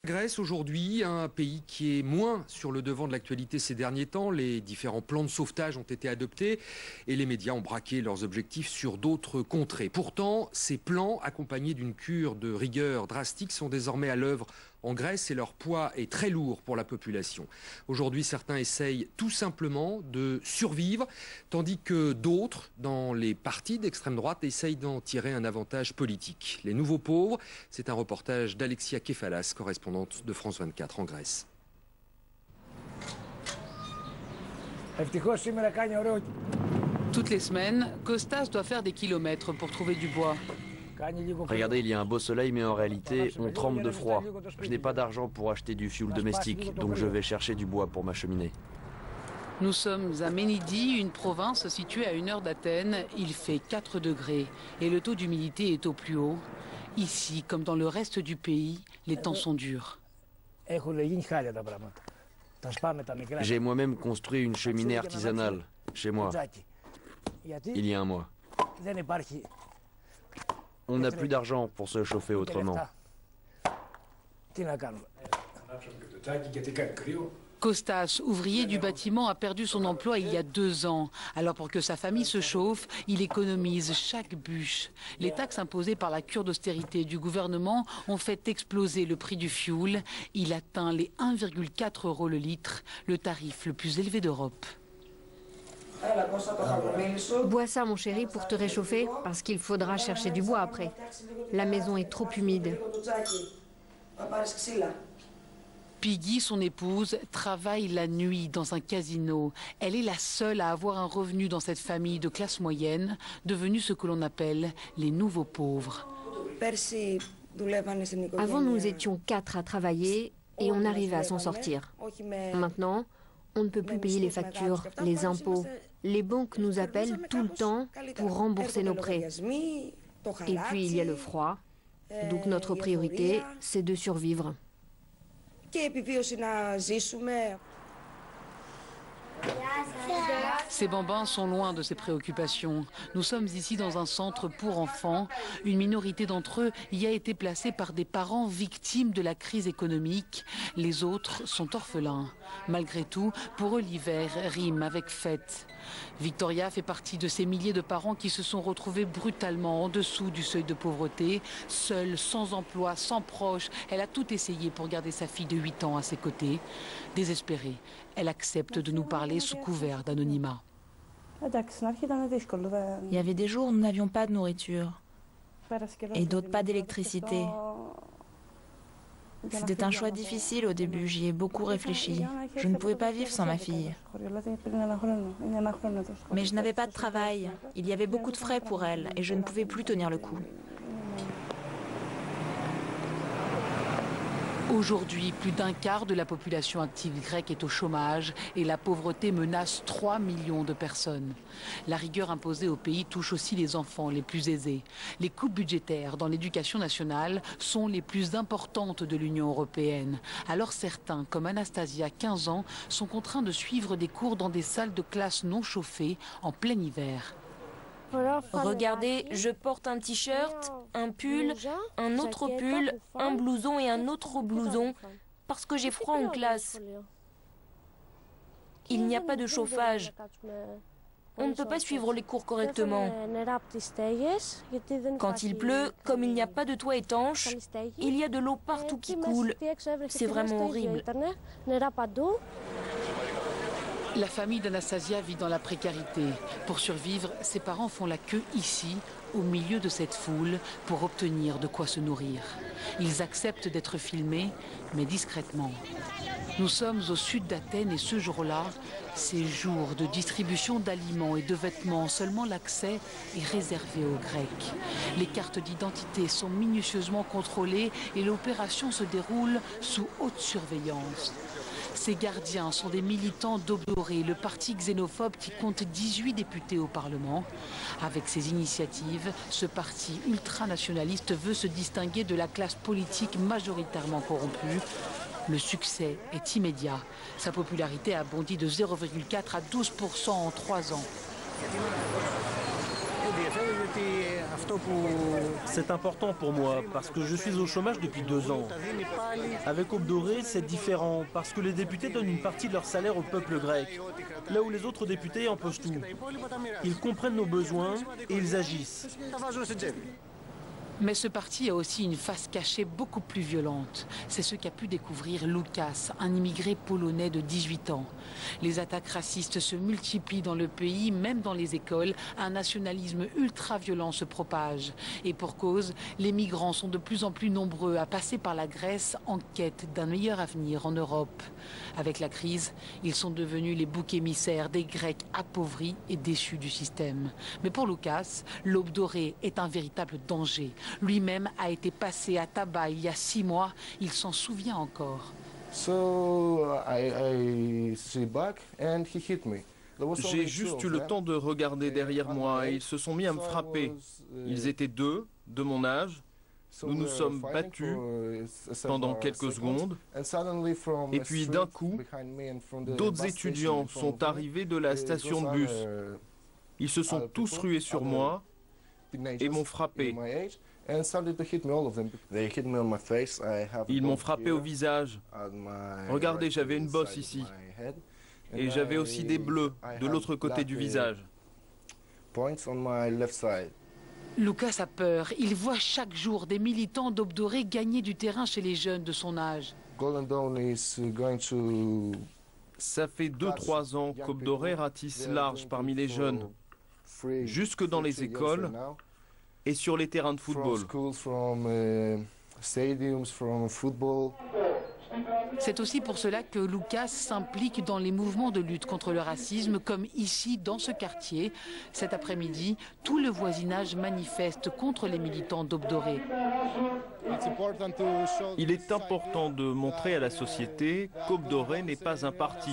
Grèce aujourd'hui, un pays qui est moins sur le devant de l'actualité ces derniers temps. Les différents plans de sauvetage ont été adoptés et les médias ont braqué leurs objectifs sur d'autres contrées. Pourtant, ces plans, accompagnés d'une cure de rigueur drastique, sont désormais à l'œuvre en Grèce et leur poids est très lourd pour la population. Aujourd'hui, certains essayent tout simplement de survivre, tandis que d'autres, dans les partis d'extrême droite, essayent d'en tirer un avantage politique. Les nouveaux pauvres, c'est un reportage d'Alexia Kefalas, correspondante de France 24 en Grèce. Toutes les semaines, Kostas doit faire des kilomètres pour trouver du bois. Regardez, il y a un beau soleil, mais en réalité, on trempe de froid. Je n'ai pas d'argent pour acheter du fioul domestique, donc je vais chercher du bois pour ma cheminée. Nous sommes à Ménidi, une province située à 1 heure d'Athènes. Il fait 4 degrés et le taux d'humidité est au plus haut. Ici, comme dans le reste du pays, les temps sont durs. J'ai moi-même construit une cheminée artisanale, chez moi, il y a un mois. On n'a plus d'argent pour se chauffer autrement. Kostas, ouvrier du bâtiment, a perdu son emploi il y a 2 ans. Alors pour que sa famille se chauffe, il économise chaque bûche. Les taxes imposées par la cure d'austérité du gouvernement ont fait exploser le prix du fioul. Il atteint les 1,4 € le litre, le tarif le plus élevé d'Europe. Bois ça, mon chéri, pour te réchauffer, parce qu'il faudra chercher du bois après. La maison est trop humide. Piggy, son épouse, travaille la nuit dans un casino. Elle est la seule à avoir un revenu dans cette famille de classe moyenne, devenue ce que l'on appelle les nouveaux pauvres. Avant, nous étions 4 à travailler et on arrivait à s'en sortir. Maintenant, on ne peut plus payer les factures, les impôts. Les banques nous appellent tout le temps pour rembourser nos prêts. Et puis, il y a le froid. Donc, notre priorité, c'est de survivre. Ces bambins sont loin de ces préoccupations. Nous sommes ici dans un centre pour enfants. Une minorité d'entre eux y a été placée par des parents victimes de la crise économique. Les autres sont orphelins. Malgré tout, pour eux, l'hiver rime avec fête. Victoria fait partie de ces milliers de parents qui se sont retrouvés brutalement en dessous du seuil de pauvreté, seule, sans emploi, sans proches. Elle a tout essayé pour garder sa fille de 8 ans à ses côtés. Désespérée, elle accepte de nous parler sous couvert d'anonymat. Il y avait des jours où nous n'avions pas de nourriture et d'autres pas d'électricité. C'était un choix difficile au début, j'y ai beaucoup réfléchi. Je ne pouvais pas vivre sans ma fille. Mais je n'avais pas de travail, il y avait beaucoup de frais pour elle et je ne pouvais plus tenir le coup. Aujourd'hui, plus d'un quart de la population active grecque est au chômage et la pauvreté menace 3 millions de personnes. La rigueur imposée au pays touche aussi les enfants les plus aisés. Les coupes budgétaires dans l'éducation nationale sont les plus importantes de l'Union européenne. Alors certains, comme Anastasia, 15 ans, sont contraints de suivre des cours dans des salles de classe non chauffées en plein hiver. Regardez, je porte un t-shirt, un pull, un autre pull, un blouson et un autre blouson parce que j'ai froid en classe. Il n'y a pas de chauffage. On ne peut pas suivre les cours correctement. Quand il pleut, comme il n'y a pas de toit étanche, il y a de l'eau partout qui coule. C'est vraiment horrible. La famille d'Anastasia vit dans la précarité. Pour survivre, ses parents font la queue ici, au milieu de cette foule, pour obtenir de quoi se nourrir. Ils acceptent d'être filmés, mais discrètement. Nous sommes au sud d'Athènes et ce jour-là, c'est jour de distribution d'aliments et de vêtements. Seulement l'accès est réservé aux Grecs. Les cartes d'identité sont minutieusement contrôlées et l'opération se déroule sous haute surveillance. Ces gardiens sont des militants d'Obdoré, le parti xénophobe qui compte 18 députés au Parlement. Avec ces initiatives, ce parti ultranationaliste veut se distinguer de la classe politique majoritairement corrompue. Le succès est immédiat. Sa popularité a bondi de 0,4 à 12% en 3 ans. C'est important pour moi parce que je suis au chômage depuis 2 ans. Avec Aube Dorée, c'est différent parce que les députés donnent une partie de leur salaire au peuple grec, là où les autres députés empochent tout. Ils comprennent nos besoins et ils agissent. Mais ce parti a aussi une face cachée beaucoup plus violente. C'est ce qu'a pu découvrir Łukasz, un immigré polonais de 18 ans. Les attaques racistes se multiplient dans le pays, même dans les écoles. Un nationalisme ultra-violent se propage. Et pour cause, les migrants sont de plus en plus nombreux à passer par la Grèce en quête d'un meilleur avenir en Europe. Avec la crise, ils sont devenus les boucs émissaires des Grecs appauvris et déchus du système. Mais pour Łukasz, l'Aube Dorée est un véritable danger. Lui-même a été passé à tabac il y a 6 mois. Il s'en souvient encore. J'ai juste eu le temps de regarder derrière moi et ils se sont mis à me frapper. Ils étaient 2, de mon âge. Nous nous sommes battus pendant quelques secondes. Et puis d'un coup, d'autres étudiants sont arrivés de la station de bus. Ils se sont tous rués sur moi et m'ont frappé. Ils m'ont frappé au visage. Regardez, j'avais une bosse ici. Et j'avais aussi des bleus de l'autre côté du visage. Łukasz a peur. Il voit chaque jour des militants d'Aube Dorée gagner du terrain chez les jeunes de son âge. Ça fait 2-3 ans qu'Aube Dorée ratisse large parmi les jeunes, jusque dans les écoles et sur les terrains de football. C'est aussi pour cela que Łukasz s'implique dans les mouvements de lutte contre le racisme, comme ici, dans ce quartier. Cet après-midi, tout le voisinage manifeste contre les militants d'Aube Dorée. Il est important de montrer à la société qu'Aube Dorée n'est pas un parti,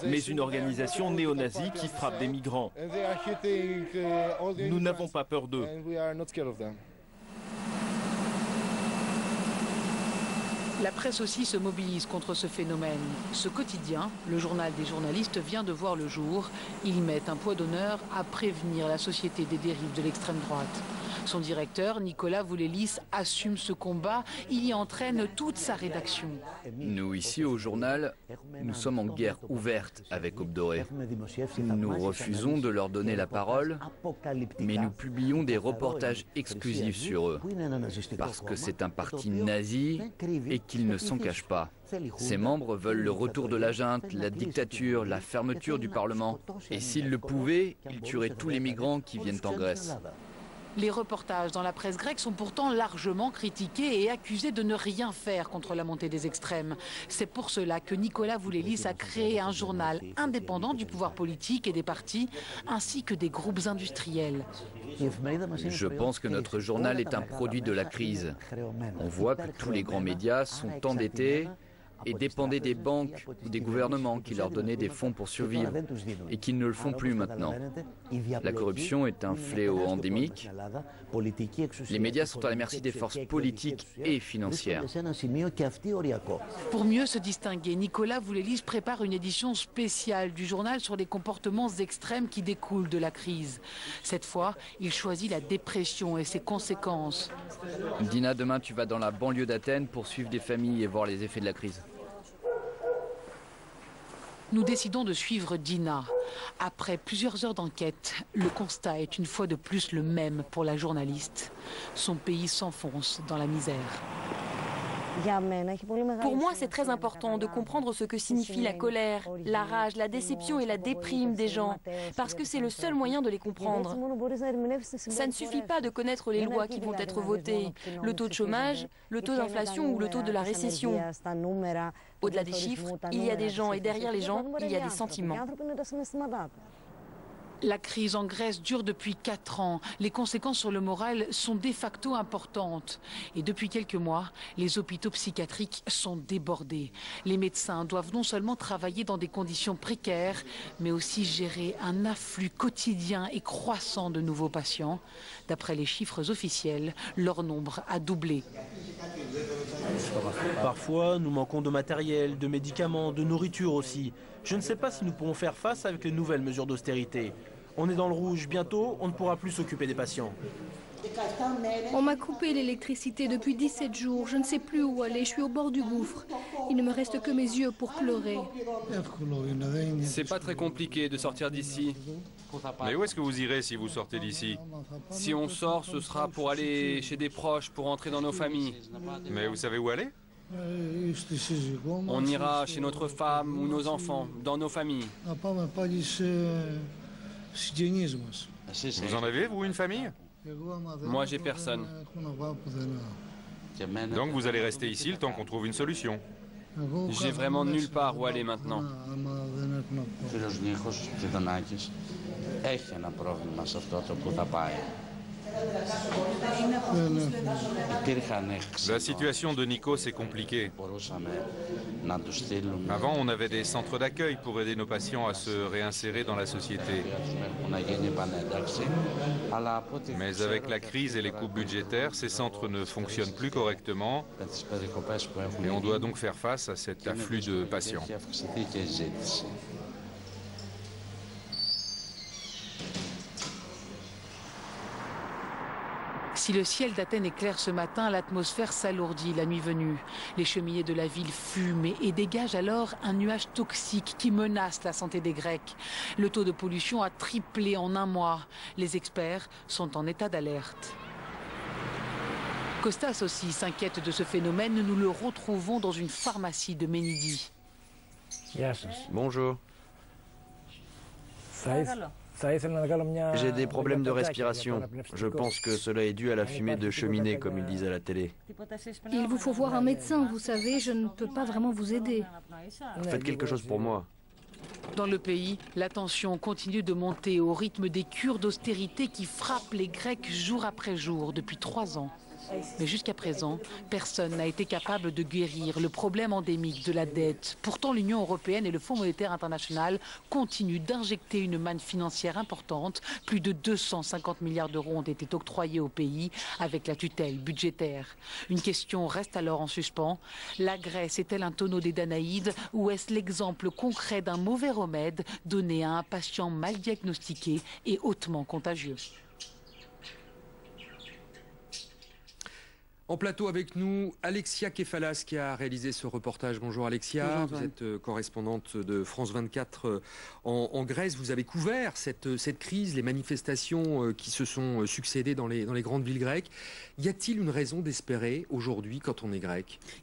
mais une organisation néo-nazie qui frappe des migrants. Nous n'avons pas peur d'eux. La presse aussi se mobilise contre ce phénomène. Ce quotidien, le journal des journalistes, vient de voir le jour. Il met un poids d'honneur à prévenir la société des dérives de l'extrême droite. Son directeur, Nicolas Voulelis, assume ce combat. Il y entraîne toute sa rédaction. Nous, ici au journal, nous sommes en guerre ouverte avec Aube Dorée. Nous refusons de leur donner la parole, mais nous publions des reportages exclusifs sur eux. Parce que c'est un parti nazi et qu'ils ne s'en cachent pas. Ses membres veulent le retour de la junte, la dictature, la fermeture du Parlement. Et s'ils le pouvaient, ils tueraient tous les migrants qui viennent en Grèce. Les reportages dans la presse grecque sont pourtant largement critiqués et accusés de ne rien faire contre la montée des extrêmes. C'est pour cela que Nicolas Voulelis a créé un journal indépendant du pouvoir politique et des partis, ainsi que des groupes industriels. Je pense que notre journal est un produit de la crise. On voit que tous les grands médias sont endettés et dépendaient des banques ou des gouvernements qui leur donnaient des fonds pour survivre et qui ne le font plus maintenant. La corruption est un fléau endémique. Les médias sont à la merci des forces politiques et financières. Pour mieux se distinguer, Nicolas Voulelis prépare une édition spéciale du journal sur les comportements extrêmes qui découlent de la crise. Cette fois, il choisit la dépression et ses conséquences. Dina, demain tu vas dans la banlieue d'Athènes pour suivre des familles et voir les effets de la crise. Nous décidons de suivre Dina. Après plusieurs heures d'enquête, le constat est une fois de plus le même pour la journaliste. Son pays s'enfonce dans la misère. Pour moi, c'est très important de comprendre ce que signifie la colère, la rage, la déception et la déprime des gens, parce que c'est le seul moyen de les comprendre. Ça ne suffit pas de connaître les lois qui vont être votées, le taux de chômage, le taux d'inflation ou le taux de la récession. Au-delà des chiffres, il y a des gens et derrière les gens, il y a des sentiments. La crise en Grèce dure depuis 4 ans. Les conséquences sur le moral sont de facto importantes. Et depuis quelques mois, les hôpitaux psychiatriques sont débordés. Les médecins doivent non seulement travailler dans des conditions précaires, mais aussi gérer un afflux quotidien et croissant de nouveaux patients. D'après les chiffres officiels, leur nombre a doublé. Parfois, nous manquons de matériel, de médicaments, de nourriture aussi. Je ne sais pas si nous pourrons faire face avec les nouvelles mesures d'austérité. On est dans le rouge, bientôt on ne pourra plus s'occuper des patients. On m'a coupé l'électricité depuis 17 jours. Je ne sais plus où aller. Je suis au bord du gouffre. Il ne me reste que mes yeux pour pleurer. C'est pas très compliqué de sortir d'ici. Mais où est-ce que vous irez si vous sortez d'ici? Si on sort, ce sera pour aller chez des proches, pour rentrer dans nos familles. Mais vous savez où aller? On ira chez notre femme ou nos enfants, dans nos familles. Vous en avez, vous, une famille? Moi, j'ai personne. Donc vous allez rester ici le temps qu'on trouve une solution. J'ai vraiment nulle part où aller maintenant. La situation de Nikos est compliquée. Avant, on avait des centres d'accueil pour aider nos patients à se réinsérer dans la société. Mais avec la crise et les coupes budgétaires, ces centres ne fonctionnent plus correctement et on doit donc faire face à cet afflux de patients. Si le ciel d'Athènes est clair ce matin, l'atmosphère s'alourdit la nuit venue. Les cheminées de la ville fument et dégagent alors un nuage toxique qui menace la santé des Grecs. Le taux de pollution a triplé en un mois. Les experts sont en état d'alerte. Kostas aussi s'inquiète de ce phénomène. Nous le retrouvons dans une pharmacie de Ménidie. Bonjour. J'ai des problèmes de respiration. Je pense que cela est dû à la fumée de cheminée, comme ils disent à la télé. Il vous faut voir un médecin, vous savez, je ne peux pas vraiment vous aider. Faites quelque chose pour moi. Dans le pays, la tension continue de monter au rythme des cures d'austérité qui frappent les Grecs jour après jour depuis 3 ans. Mais jusqu'à présent, personne n'a été capable de guérir le problème endémique de la dette. Pourtant, l'Union européenne et le Fonds monétaire international continuent d'injecter une manne financière importante. Plus de 250 milliards d'euros ont été octroyés au pays avec la tutelle budgétaire. Une question reste alors en suspens. La Grèce est-elle un tonneau des Danaïdes ou est-ce l'exemple concret d'un mauvais remède donné à un patient mal diagnostiqué et hautement contagieux ? En plateau avec nous, Alexia Kefalas qui a réalisé ce reportage. Bonjour Alexia, vous êtes correspondante de France 24 en Grèce. Vous avez couvert cette crise, les manifestations qui se sont succédées dans les grandes villes grecques. Y a-t-il une raison d'espérer aujourd'hui quand on est grec ?